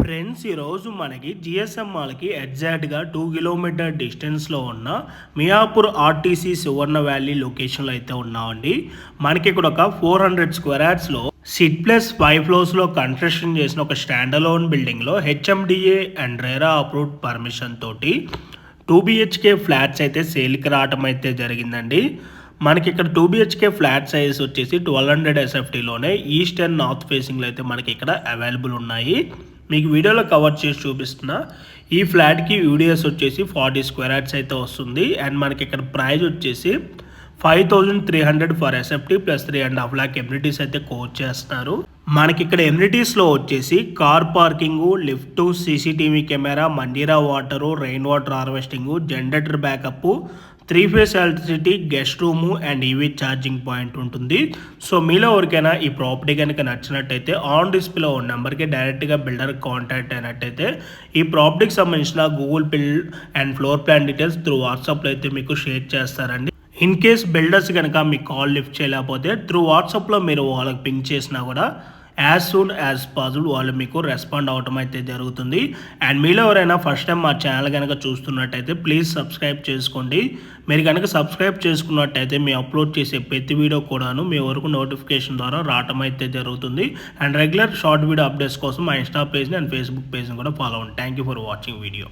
Friends ఈరోజు మనకి GSM మాల్కి ఎగ్జాక్ట్గా 2 కిలోమీటర్ డిస్టెన్స్లో ఉన్న మియాపూర్ ఆర్టీసీ సువర్ణ వ్యాలీ లొకేషన్లో అయితే ఉన్నామండి. మనకి ఇక్కడ ఒక 400 స్క్వేర్ యార్డ్స్లో సిట్ ప్లస్ 5 ఫ్లోర్స్లో కన్స్ట్రక్షన్ చేసిన ఒక స్టాండ్ అలోన్ బిల్డింగ్లో HMDA and RERA approved permission తోటి 2 BHK ఫ్లాట్స్ అయితే సేల్కి రావటం అయితే జరిగిందండి. మనకి ఇక్కడ 2 BHK ఫ్లాట్ సైజ్ వచ్చేసి 1200 SFTలోనే ఈస్ట్ అండ్ నార్త్ ఫేసింగ్లో అయితే మనకి ఇక్కడ అవైలబుల్ ఉన్నాయి. మీకు వీడియోలో కవర్ చేసి చూపిస్తున్నా. ఈ ఫ్లాట్కి యూడిఎస్ వచ్చేసి 40 స్క్వేర్ యార్డ్స్ అయితే వస్తుంది. అండ్ మనకి ఇక్కడ ప్రైస్ వచ్చేసి 5300 for SFT plus 3.5 lakh amenities అయితే కోట్ చేస్తున్నారు. మనకి ఇక్కడ ఎమ్యూనిటీస్లో వచ్చేసి car parking, lift, CCTV camera, Manjira water, rain water harvesting, generator backup, 3-phase electricity, guest room and EV charging point ఉంటుంది. సో మీలో ఎవరికైనా ఈ ప్రాపర్టీ కనుక నచ్చినట్టయితే ఆన్ డిస్ప్లేలో ఉన్న నెంబర్కి డైరెక్ట్గా బిల్డర్ కాంటాక్ట్ అయినట్టయితే ఈ ప్రాపర్టీకి సంబంధించిన గూగుల్ పిల్ and floor plan details through వాట్సాప్లో అయితే మీకు షేర్ చేస్తారండి. ఇన్ కేస్ బిల్డర్స్ కనుక మీ కాల్ లిఫ్ట్ చేయలేకపోతే త్రూ వాట్సాప్లో మీరు వాళ్ళకి పింక్ చేసినా కూడా యాజ్ సూన్ యాజ్ పాసిబుల్ వాళ్ళు మీకు రెస్పాండ్ అవటం అయితే జరుగుతుంది. అండ్ మీలో ఎవరైనా ఫస్ట్ టైం మా ఛానల్ కనుక చూస్తున్నట్టయితే ప్లీజ్ సబ్స్క్రైబ్ చేసుకోండి. మీరు కనుక సబ్స్క్రైబ్ చేసుకున్నట్టయితే మేము అప్లోడ్ చేసే ప్రతి వీడియో కూడాను మీ వరకు నోటిఫికేషన్ ద్వారా రావటం అయితే జరుగుతుంది. And regular short video updates కోసం మా ఇన్స్టా పేజ్ని అండ్ ఫేస్బుక్ పేజ్ని కూడా ఫాలో అవ్వండి. Thank you for watching video.